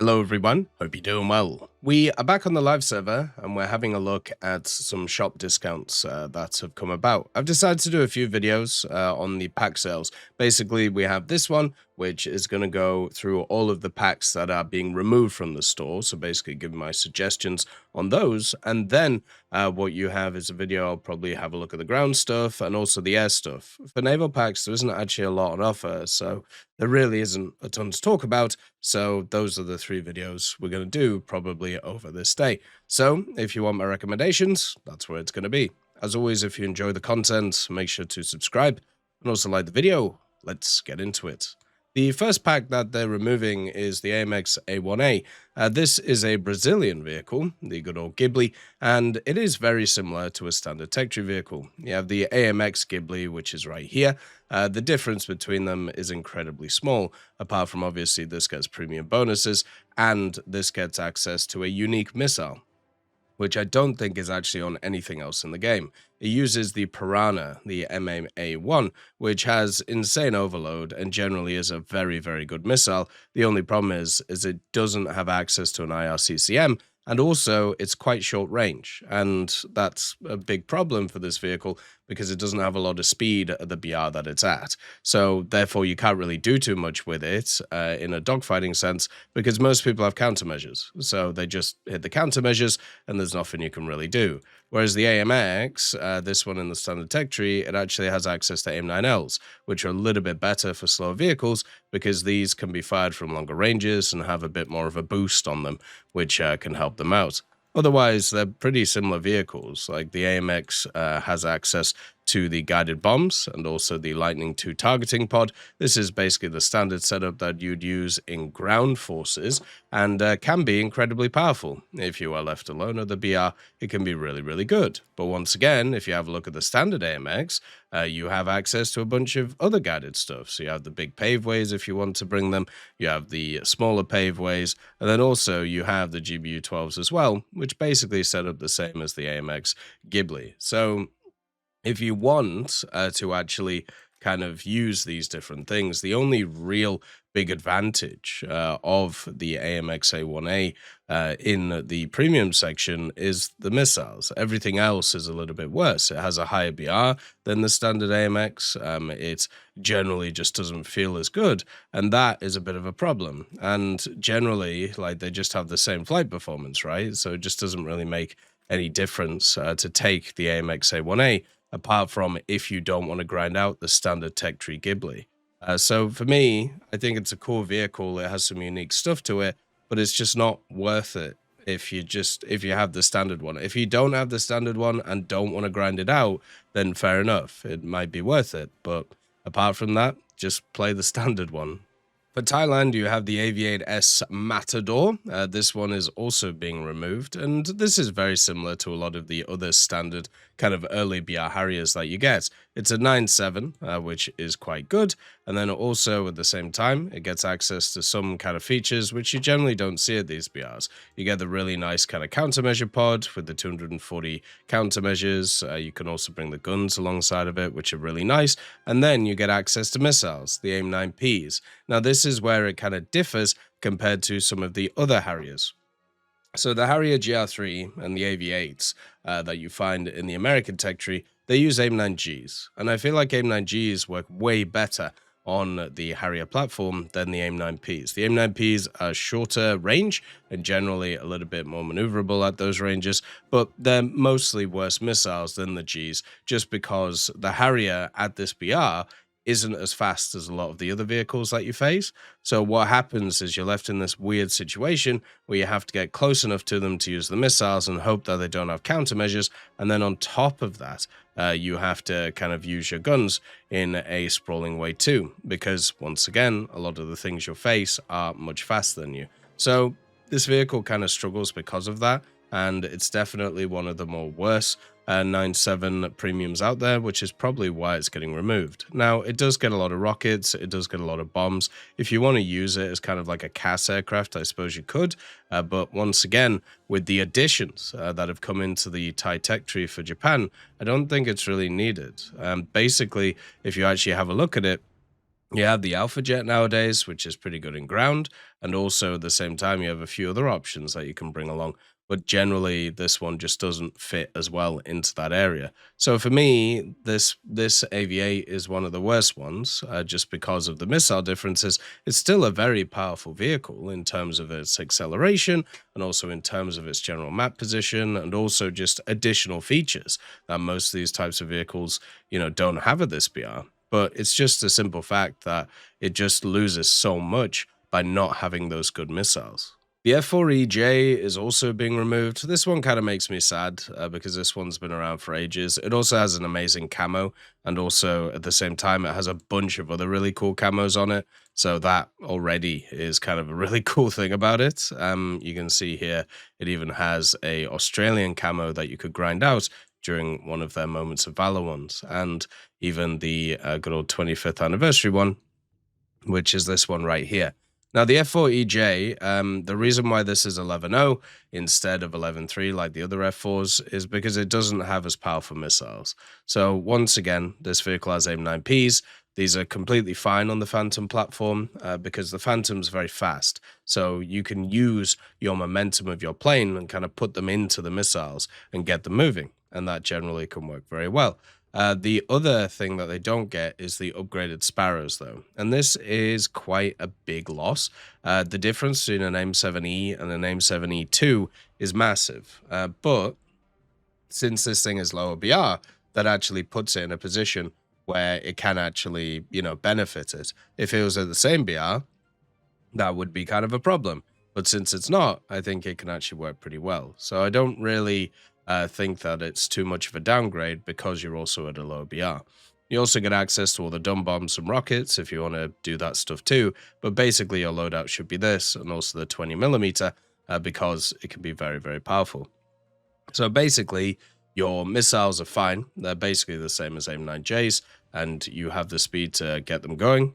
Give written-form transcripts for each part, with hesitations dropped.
Hello everyone, hope you're doing well. We are back on the live server and we're having a look at some shop discounts that have come about. I've decided to do a few videos on the pack sales. Basically, we have this one, which is going to go through all of the packs that are being removed from the store. So basically give my suggestions on those. And then what you have is a video. I'll probably have a look at the ground stuff and also the air stuff. For naval packs, there isn't actually a lot on offer. So there really isn't a ton to talk about. So those are the three videos we're going to do probably over this day. So if you want my recommendations, that's where it's going to be. As always, if you enjoy the content, make sure to subscribe and also like the video. Let's get into it. The first pack that they're removing is the AMX A1A. This is a Brazilian vehicle, the good old Ghibli, and it is very similar to a standard tech tree vehicle. You have the AMX Ghibli, which is right here. The difference between them is incredibly small, apart from obviously this gets premium bonuses, and this gets access to a unique missile, which I don't think is actually on anything else in the game. It uses the Piranha, the MMA-1, which has insane overload and generally is a very, very good missile. The only problem is it doesn't have access to an IRCCM, and also it's quite short range. And that's a big problem for this vehicle because it doesn't have a lot of speed at the BR that it's at. So therefore you can't really do too much with it in a dogfighting sense because most people have countermeasures. So they just hit the countermeasures and there's nothing you can really do. Whereas the AMX, this one in the standard tech tree, it actually has access to AIM-9Ls, which are a little bit better for slower vehicles because these can be fired from longer ranges and have a bit more of a boost on them, which can help them out. Otherwise, they're pretty similar vehicles. Like the AMX has access to the guided bombs and also the Lightning II targeting pod. This is basically the standard setup that you'd use in ground forces and can be incredibly powerful. If you are left alone at the BR, it can be really, really good. But once again, if you have a look at the standard AMX, you have access to a bunch of other guided stuff. So you have the big paveways if you want to bring them, you have the smaller paveways, and then also you have the GBU-12s as well, which basically set up the same as the AMX Ghibli. So if you want to actually kind of use these different things, the only real big advantage of the AMX A1A in the premium section is the missiles. Everything else is a little bit worse. It has a higher BR than the standard AMX. It generally just doesn't feel as good, and that is a bit of a problem. And generally, like, they just have the same flight performance, right? So it just doesn't really make any difference to take the AMX A1A, apart from if you don't want to grind out the standard tech tree Ghibli. So for me, I think it's a cool vehicle. It has some unique stuff to it, but it's just not worth it if you have the standard one. If you don't have the standard one and don't want to grind it out, then fair enough. It might be worth it. But apart from that, just play the standard one. For Thailand, you have the Aviate S Matador. This one is also being removed, and this is very similar to a lot of the other standard kind of early BR Harriers that you get. It's a 9.7, which is quite good, and then also at the same time, it gets access to some kind of features which you generally don't see at these BRs. You get the really nice kind of countermeasure pod with the 240 countermeasures. You can also bring the guns alongside of it, which are really nice, and then you get access to missiles, the AIM-9Ps. Now, this is where it kind of differs compared to some of the other Harriers. So the Harrier GR3 and the AV8s that you find in the American tech tree, they use AIM-9Gs. And I feel like AIM-9Gs work way better on the Harrier platform than the AIM-9Ps. The AIM-9Ps are shorter range and generally a little bit more maneuverable at those ranges, but they're mostly worse missiles than the Gs just because the Harrier at this BR isn't as fast as a lot of the other vehicles that you face. So what happens is you're left in this weird situation where you have to get close enough to them to use the missiles and hope that they don't have countermeasures. And then on top of that, you have to kind of use your guns in a sprawling way too, because once again, a lot of the things you'll face are much faster than you. So this vehicle kind of struggles because of that, and it's definitely one of the more worse 9.7 premiums out there, which is probably why it's getting removed. Now, it does get a lot of rockets, it does get a lot of bombs. If you want to use it as kind of like a CAS aircraft, I suppose you could, but once again, with the additions that have come into the Thai tech tree for Japan, I don't think it's really needed. Basically, if you actually have a look at it, You have the Alpha Jet nowadays, which is pretty good in ground, and also at the same time you have a few other options that you can bring along. But generally, this one just doesn't fit as well into that area. So for me, this AV8 is one of the worst ones, just because of the missile differences. It's still a very powerful vehicle in terms of its acceleration, and also in terms of its general map position, and also just additional features that most of these types of vehicles, don't have at this BR. But it's just a simple fact that it just loses so much by not having those good missiles. The F4EJ is also being removed. This one kind of makes me sad because this one's been around for ages. It also has an amazing camo, and also at the same time, it has a bunch of other really cool camos on it. So that already is kind of a really cool thing about it. You can see here, it even has a Australian camo that you could grind out during one of their Moments of Valor ones, and even the good old 25th anniversary one, which is this one right here. Now, the F4EJ, the reason why this is 11.0 instead of 11.3 like the other F4s is because it doesn't have as powerful missiles. So once again, this vehicle has AIM-9Ps. These are completely fine on the Phantom platform because the Phantom's very fast. So you can use your momentum of your plane and kind of put them into the missiles and get them moving. And that generally can work very well. The other thing that they don't get is the upgraded Sparrows, though. And this is quite a big loss. The difference between an AIM-7E and an AIM-7E2 is massive. But since this thing is lower BR, that actually puts it in a position where it can actually, benefit it. If it was at the same BR, that would be kind of a problem. But since it's not, I think it can actually work pretty well. So I don't really think that it's too much of a downgrade because you're also at a low BR. You also get access to all the dumb bombs and rockets if you want to do that stuff too, but basically your loadout should be this, and also the 20mm because it can be very, very powerful. So basically, your missiles are fine. They're basically the same as AIM-9Js, and you have the speed to get them going.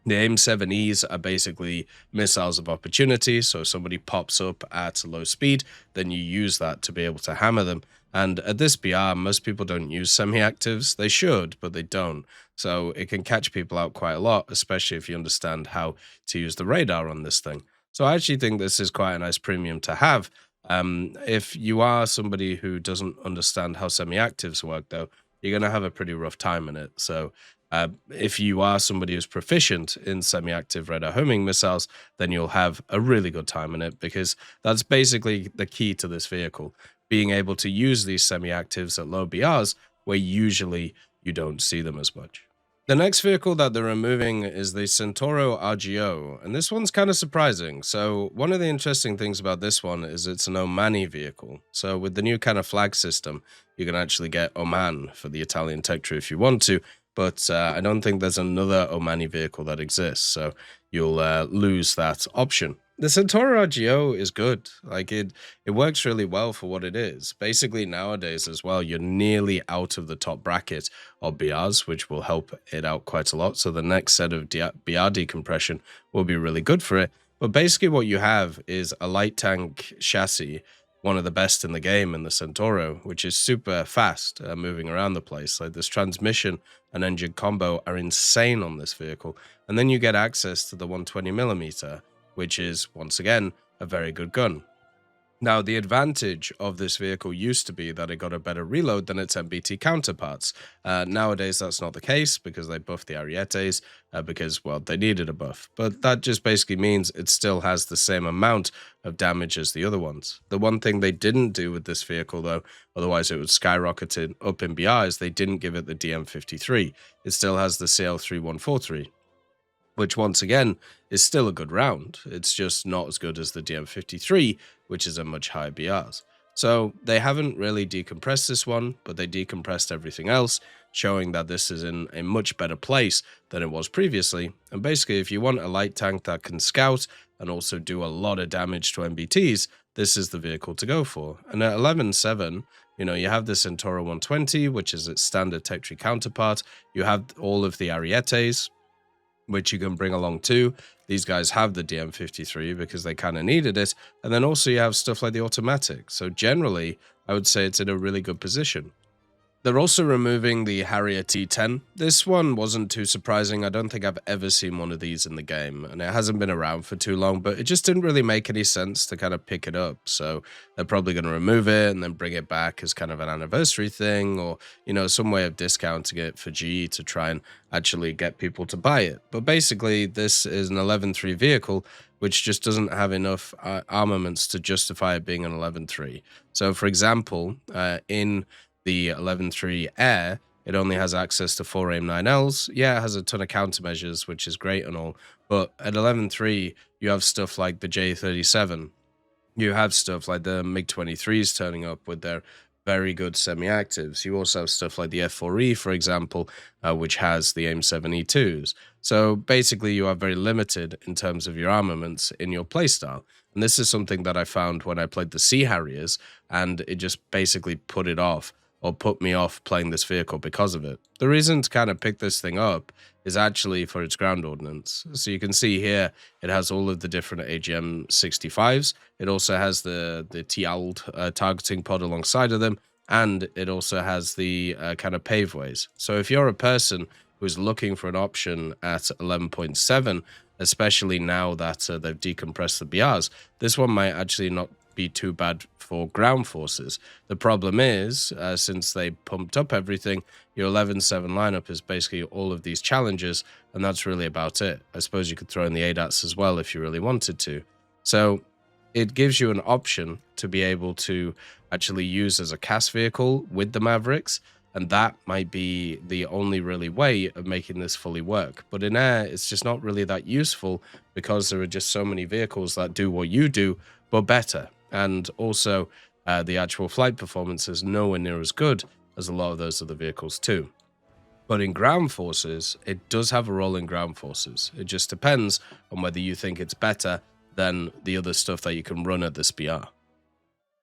The AIM-7Es are basically missiles of opportunity, so if somebody pops up at low speed, then you use that to be able to hammer them. And at this BR, most people don't use semi-actives. They should, but they don't. So it can catch people out quite a lot, especially if you understand how to use the radar on this thing. So I actually think this is quite a nice premium to have. If you are somebody who doesn't understand how semi-actives work, though, you're going to have a pretty rough time in it. So if you are somebody who's proficient in semi-active radar homing missiles, then you'll have a really good time in it, because that's basically the key to this vehicle, being able to use these semi-actives at low BRs where usually you don't see them as much. The next vehicle that they're removing is the Centauro RGO, and this one's kind of surprising. So one of the interesting things about this one is it's an Omani vehicle. So with the new kind of flag system, you can actually get Oman for the Italian tech tree if you want to, but I don't think there's another Omani vehicle that exists, so you'll lose that option. The Centauro RGO is good. Like it works really well for what it is. Basically nowadays as well, you're nearly out of the top bracket of BRs, which will help it out quite a lot. So the next set of BR decompression will be really good for it. But basically what you have is a light tank chassis, one of the best in the game in the Centauro, which is super fast moving around the place. Like this transmission and engine combo are insane on this vehicle. And then you get access to the 120mm, which is, once again, a very good gun. Now, the advantage of this vehicle used to be that it got a better reload than its MBT counterparts. Nowadays, that's not the case because they buffed the Arrietes because, well, they needed a buff. But that just basically means it still has the same amount of damage as the other ones. The one thing they didn't do with this vehicle, though, otherwise it would skyrocket it up in BR, is they didn't give it the DM53. It still has the CL3143. Which once again is still a good round. It's just not as good as the DM53, which is a much higher BRs. So they haven't really decompressed this one, but they decompressed everything else, showing that this is in a much better place than it was previously. And basically, if you want a light tank that can scout and also do a lot of damage to MBTs, this is the vehicle to go for. And at 11.7, you have the Centauro 120, which is its standard tech tree counterpart. You have all of the Arrietes, which you can bring along too. These guys have the DM53 because they kind of needed it. And then also you have stuff like the automatic. So generally, I would say it's in a really good position. They're also removing the Harrier T.10. This one wasn't too surprising. I don't think I've ever seen one of these in the game, and it hasn't been around for too long, but it just didn't really make any sense to kind of pick it up. So they're probably going to remove it and then bring it back as kind of an anniversary thing, or, some way of discounting it for GE to try and actually get people to buy it. But basically, this is an 11.3 vehicle, which just doesn't have enough armaments to justify it being an 11.3. So, for example, in the 11.3 Air, it only has access to 4 AIM-9Ls. Yeah, it has a ton of countermeasures, which is great and all, but at 11.3, you have stuff like the J37. You have stuff like the MiG-23s turning up with their very good semi-actives. You also have stuff like the F4E, for example, which has the AIM-7E2s. So basically, you are very limited in terms of your armaments in your playstyle. And this is something that I found when I played the Sea Harriers, and it just basically put me off playing this vehicle because of it. The reason to kind of pick this thing up is actually for its ground ordnance. So you can see here, it has all of the different AGM-65s. It also has the TALD targeting pod alongside of them, and it also has the kind of paveways. So if you're a person who's looking for an option at 11.7, especially now that they've decompressed the BRs, this one might actually not be too bad for ground forces. The problem is, since they pumped up everything, your 11.7 lineup is basically all of these challenges, and that's really about it. I suppose you could throw in the ADATs as well if you really wanted to. So it gives you an option to be able to actually use as a CAS vehicle with the Mavericks, and that might be the only really way of making this fully work. But in air, it's just not really that useful because there are just so many vehicles that do what you do, but better. And also, the actual flight performance is nowhere near as good as a lot of those other vehicles too. But in ground forces, it does have a role in ground forces. It just depends on whether you think it's better than the other stuff that you can run at this BR.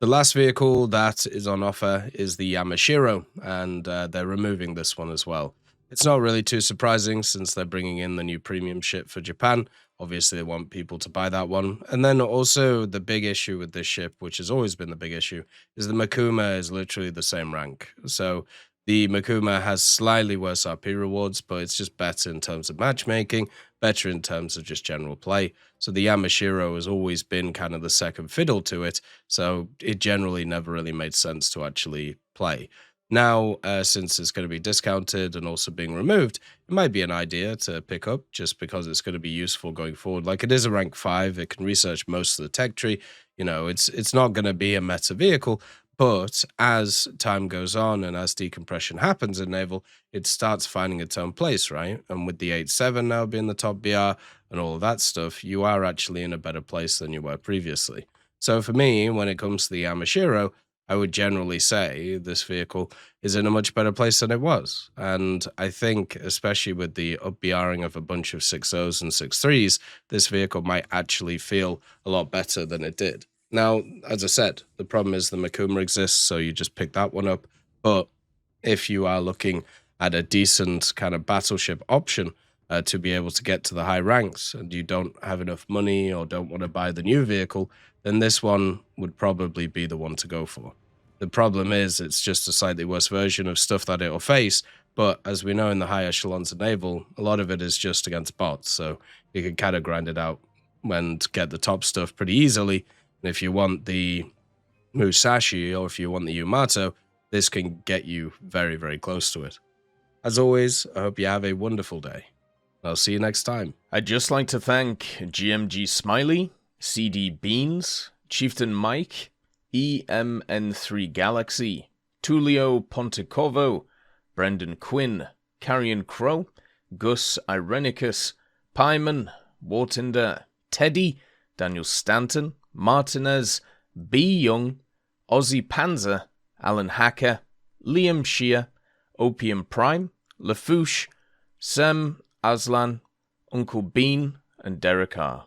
The last vehicle that is on offer is the Yaashiro, and they're removing this one as well. It's not really too surprising since they're bringing in the new premium ship for Japan. Obviously, they want people to buy that one. And then also the big issue with this ship, which has always been the big issue, is the Makuma is literally the same rank. So the Makuma has slightly worse RP rewards, but it's just better in terms of matchmaking, better in terms of just general play. So the Yaashiro has always been kind of the second fiddle to it, so it generally never really made sense to actually play. Now, since it's going to be discounted and also being removed, it might be an idea to pick up just because it's going to be useful going forward. Like, it is a rank 5, it can research most of the tech tree. It's not going to be a meta vehicle, but as time goes on and as decompression happens in Naval, it starts finding its own place, right? And with the 8.7 now being the top BR and all of that stuff, you are actually in a better place than you were previously. So for me, when it comes to the Yaashiro, I would generally say this vehicle is in a much better place than it was. And I think, especially with the up-BRing of a bunch of 6.0s and 6.3s, this vehicle might actually feel a lot better than it did. Now, as I said, the problem is the Makuma exists, so you just pick that one up. But if you are looking at a decent kind of battleship option to be able to get to the high ranks, and you don't have enough money or don't want to buy the new vehicle, then this one would probably be the one to go for. The problem is it's just a slightly worse version of stuff that it'll face, but as we know in the high echelons of Naval, a lot of it is just against bots, so you can kind of grind it out and get the top stuff pretty easily. And if you want the Musashi or if you want the Yamato, this can get you very, very close to it. As always, I hope you have a wonderful day. I'll see you next time. I'd just like to thank GMG Smiley, CD Beans, Chieftain Mike, EMN3 Galaxy, Tulio Pontecorvo, Brendan Quinn, Carrion Crow, Gus Irenicus, Pyman, Wartinder, Teddy, Daniel Stanton, Martinez, B. Young, Ozzy Panzer, Alan Hacker, Liam Shear, Opium Prime, Lafouche, Sem, Aslan, Uncle Bean, and Derek R.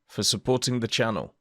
for supporting the channel.